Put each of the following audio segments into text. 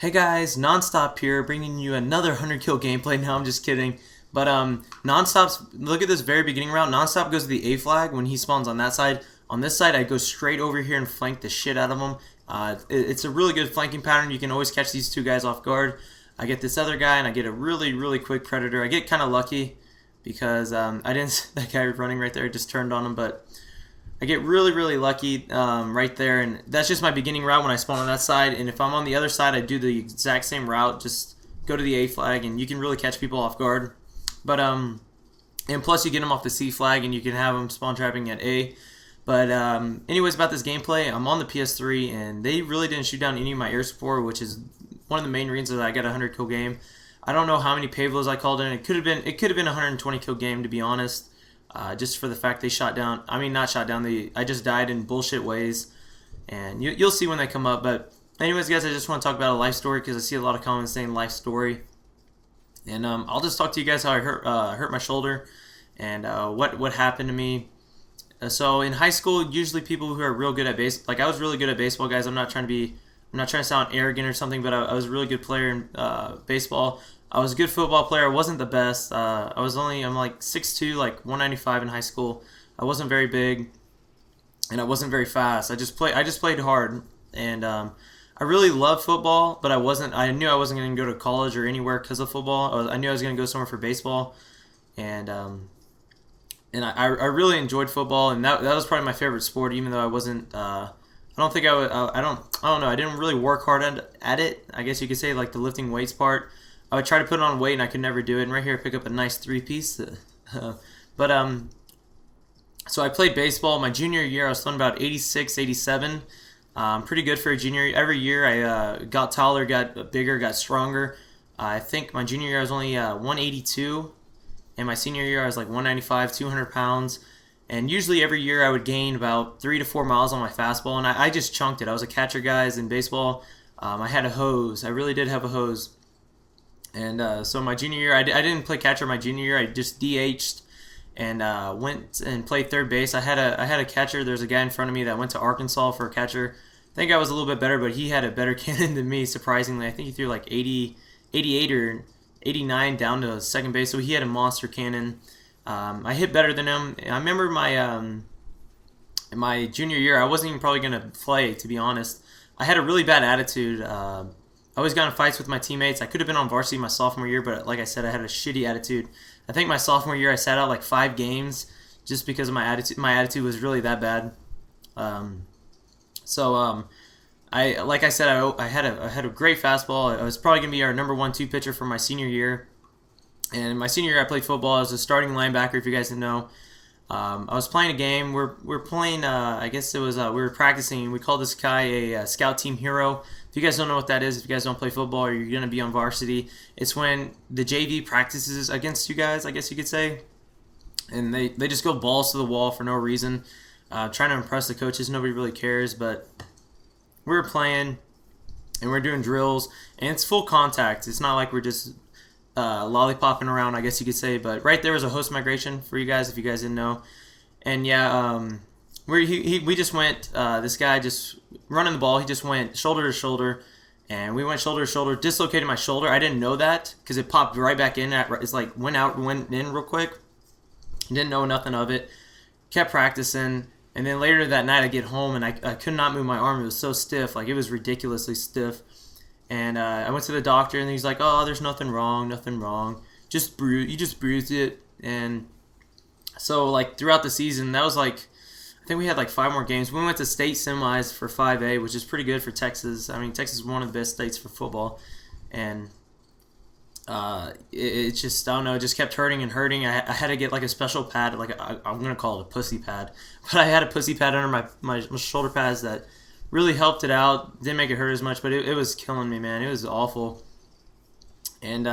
Hey guys, Nonstop here, bringing you another 100 kill gameplay. No, I'm just kidding. But Nonstop's, look at this very beginning route. Nonstop goes to the A flag when he spawns on that side. On this side, I go straight over here and flank the shit out of him. It's a really good flanking pattern. You can always catch these two guys off guard. I get this other guy and I get a really quick predator. I get kind of lucky because I didn't. That guy running right there just turned on him, but I get really lucky right there, and that's just my beginning route when I spawn on that side. And if I'm on the other side, I do the exact same route, just go to the A flag, and you can really catch people off guard. But and plus you get them off the C flag, and you can have them spawn trapping at A. But anyways, about this gameplay, I'm on the PS3, and they really didn't shoot down any of my air support, which is one of the main reasons that I got a 100 kill game. I don't know how many Pavlos I called in. It could have been a 120 kill game, to be honest. Just for the fact they shot down, I mean not shot down, I just died in bullshit ways, and you'll see when they come up. But anyways guys, I just want to talk about a life story because I see a lot of comments saying life story, and I'll just talk to you guys how I hurt my shoulder and what happened to me. So in high school, usually people who are real good at I was really good at baseball, guys. I'm not trying to sound arrogant or something, but I was a really good player in baseball. I was a good football player. I wasn't the best. I'm like 6'2", like 195 in high school. I wasn't very big, and I wasn't very fast. I just played hard, and I really loved football, but I knew I wasn't going to go to college or anywhere because of football. I knew I was going to go somewhere for baseball, and I really enjoyed football, and that was probably my favorite sport, even though I wasn't. I don't think I would. I don't know. I didn't really work hard at it. I guess you could say, like the lifting weights part. I would try to put on weight and I could never do it. And right here I pick up a nice 3-piece. But so I played baseball. My junior year I was throwing about 86, 87. Pretty good for a junior. Every year I got taller, got bigger, got stronger. I think my junior year I was only 182. And my senior year I was like 195, 200 pounds. And usually every year I would gain about 3 to 4 miles on my fastball. And I just chunked it. I was a catcher, guys, in baseball. I had a hose. I really did have a hose. And so my junior year, I didn't play catcher my junior year. I just DH'd and went and played third base. I had a catcher. There's a guy in front of me that went to Arkansas for a catcher. I think I was a little bit better, but he had a better cannon than me, surprisingly. I think he threw like 80, 88 or 89 down to second base, so he had a monster cannon. I hit better than him. I remember my junior year, I wasn't even probably going to play, to be honest. I had a really bad attitude. I always got in fights with my teammates. I could have been on varsity my sophomore year, but like I said, I had a shitty attitude. I think my sophomore year I sat out like 5 games just because of my attitude. My attitude was really that bad. Like I said, I had a great fastball. I was probably gonna be our number 1-2 pitcher for my senior year. And my senior year I played football. I was a starting linebacker, if you guys didn't know. I was playing a game. We're playing. I guess it was. We were practicing. We called this guy a scout team hero. If you guys don't know what that is, if you guys don't play football or you're gonna be on varsity, it's when the JV practices against you guys, I guess you could say, and they just go balls to the wall for no reason, trying to impress the coaches. Nobody really cares, but we were playing and we're doing drills, and it's full contact. It's not like we're just lollipopping around, I guess you could say. But right there was a host migration for you guys if you guys didn't know. And yeah, we just went, this guy just running the ball, he just went shoulder to shoulder, and we went shoulder to shoulder, dislocated my shoulder. I didn't know that because it popped right back in. It's like went out, went in real quick. Didn't know nothing of it. Kept practicing, and then later that night I get home and I could not move my arm. It was so stiff, like it was ridiculously stiff. And I went to the doctor, and he's like, "Oh, there's nothing wrong. You just bruised it." And so, like throughout the season, that was like, I think we had like 5 more games. We went to state semis for 5A, which is pretty good for Texas. I mean, Texas is one of the best states for football, and it just, I don't know, it just kept hurting and hurting. I had to get like a special pad, like I'm gonna call it a pussy pad, but I had a pussy pad under my shoulder pads that really helped it out. Didn't make it hurt as much, but it was killing me, man. It was awful. And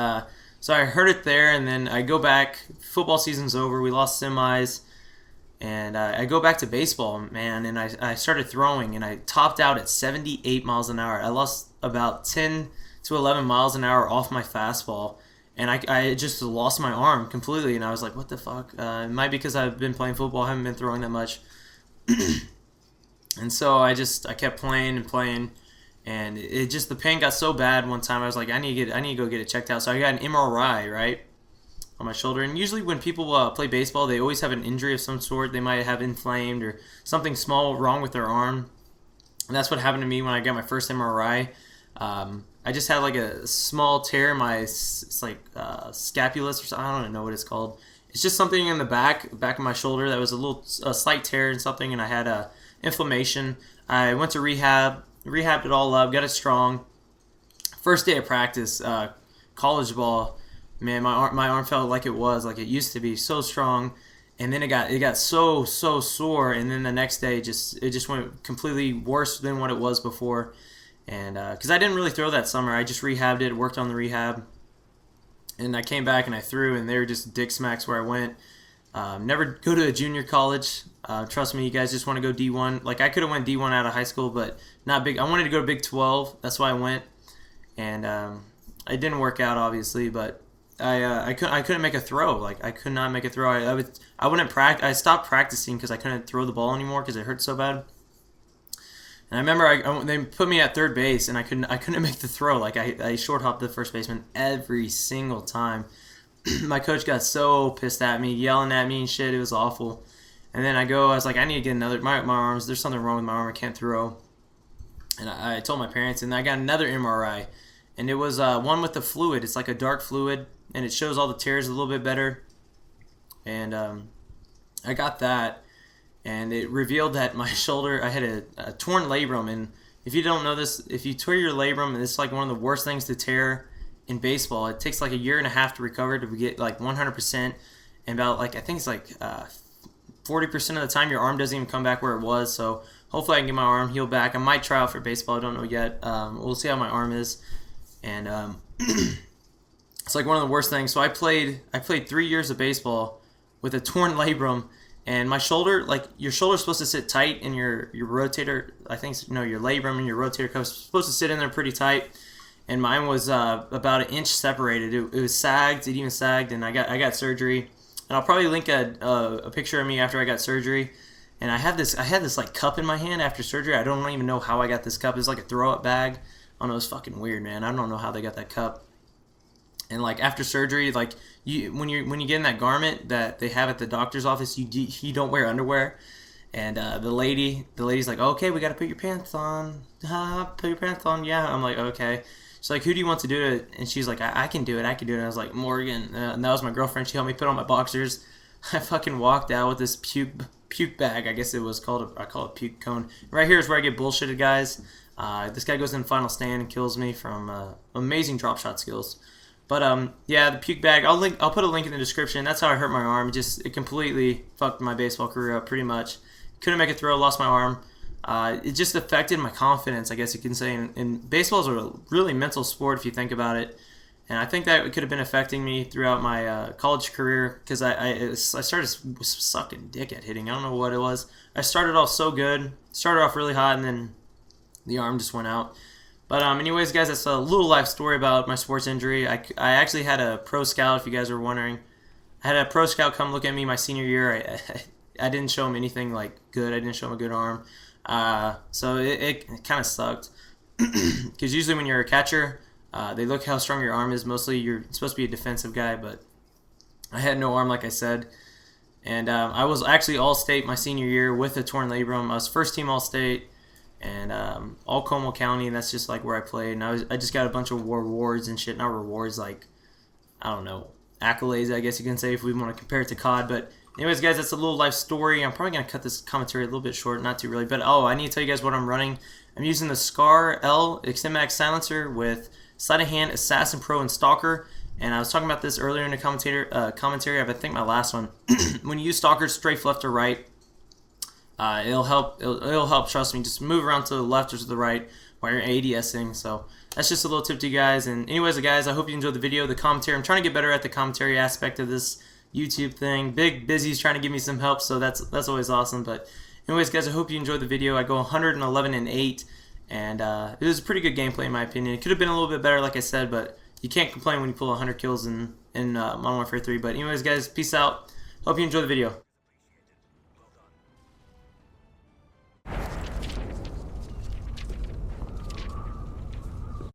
so I hurt it there, and then I go back. Football season's over. We lost semis. And I go back to baseball, man, and I started throwing, and I topped out at 78 miles an hour. I lost about 10 to 11 miles an hour off my fastball, and I just lost my arm completely, and I was like, what the fuck? It might be because I've been playing football. I haven't been throwing that much. And so I kept playing and playing, and it just, the pain got so bad one time. I was like, I need to go get it checked out. So I got an MRI, right, on my shoulder. And usually when people play baseball, they always have an injury of some sort. They might have inflamed or something small wrong with their arm. And that's what happened to me when I got my first MRI. I just had like a small tear in my, it's like scapulus or something. I don't even know what it's called. It's just something in the back of my shoulder that was a slight tear and something, and I had inflammation. I went to rehabbed it all up, got it strong. First day of practice, college ball, man, my arm felt like it used to be, so strong. And then it got so sore, and then the next day it just went completely worse than what it was before. And because I didn't really throw that summer, I just rehabbed it, worked on the rehab, and I came back and I threw, and they were just dick smacks where I went. Never go to a junior college. Trust me, you guys just want to go D1. Like, I could have went D1 out of high school, but not big. I wanted to go to Big 12. That's why I went, and it didn't work out, obviously, but I couldn't make a throw. Like, I could not make a throw. I stopped practicing because I couldn't throw the ball anymore because it hurt so bad. And I remember they put me at third base, and I couldn't make the throw. Like, I short hopped the first baseman every single time. My coach got so pissed at me, yelling at me and shit. It was awful. And then I was like, I need to get another. My arms, there's something wrong with my arm. I can't throw. And I told my parents, and I got another MRI, and it was one with the fluid. It's like a dark fluid, and it shows all the tears a little bit better. And I got that, and it revealed that my shoulder, I had a torn labrum. And if you don't know this, if you tear your labrum, it's like one of the worst things to tear in baseball. It takes like a year and a half to recover to get like 100%, and about like, I think it's like 40% of the time your arm doesn't even come back where it was. So hopefully I can get my arm healed back. I might try out for baseball. I don't know yet. We'll see how my arm is. And it's like one of the worst things. So I played 3 years of baseball with a torn labrum, and my shoulder, like, your shoulder's supposed to sit tight, and your rotator, I think, your labrum and your rotator cuff is supposed to sit in there pretty tight. And mine was about an inch separated. It was sagged. It even sagged, and I got surgery. And I'll probably link a picture of me after I got surgery. And I had this like cup in my hand after surgery. I don't even know how I got this cup. It was like a throw up bag. I don't know. It was fucking weird, man. I don't know how they got that cup. And like after surgery, like when you get in that garment that they have at the doctor's office, you don't wear underwear. And the lady's like, okay, we got to put your pants on. Put your pants on. Yeah. I'm like, okay. She's like, who do you want to do it? And she's like, I can do it. And I was like, Morgan. And that was my girlfriend. She helped me put on my boxers. I fucking walked out with this puke bag. I guess it was called I call it puke cone. Right here is where I get bullshitted, guys. This guy goes in final stand and kills me from amazing drop shot skills. But yeah, the puke bag. I'll put a link in the description. That's how I hurt my arm. It completely fucked my baseball career up, pretty much. Couldn't make a throw. Lost my arm. It just affected my confidence, I guess you can say. And baseball is a really mental sport if you think about it. And I think that could have been affecting me throughout my college career, because I started sucking dick at hitting. I don't know what it was. I started off so good, started off really hot, and then the arm just went out. But anyways, guys, that's a little life story about my sports injury. I actually had a pro scout, if you guys are wondering. I had a pro scout come look at me my senior year. I didn't show him anything like good. I didn't show him a good arm. So it kind of sucked. Because usually when you're a catcher, they look how strong your arm is. Mostly you're supposed to be a defensive guy, but I had no arm, like I said. And I was actually All-State my senior year with a torn labrum. I was first team All-State, and all Como County, and that's just like where I played. And I just got a bunch of rewards and shit. Not rewards, like, I don't know, accolades, I guess you can say, if we want to compare it to COD. But anyways, guys, that's a little life story. I'm probably going to cut this commentary a little bit short, not too really. But, I need to tell you guys what I'm running. I'm using the Scar L Extend Max Silencer with Sleight of Hand, Assassin Pro, and Stalker. And I was talking about this earlier in the commentary. I think my last one. When you use Stalker strafe left or right, it'll help. It'll help. Trust me. Just move around to the left or to the right while you're ADSing. So that's just a little tip to you guys. And anyways, guys, I hope you enjoyed the video, the commentary. I'm trying to get better at the commentary aspect of this YouTube thing. Big Busy's trying to give me some help, so that's always awesome. But anyways, guys, I hope you enjoyed the video. I go 111-8, and it was a pretty good gameplay in my opinion. It could have been a little bit better, like I said, but you can't complain when you pull 100 kills in Modern Warfare 3. But anyways, guys, peace out. Hope you enjoyed the video.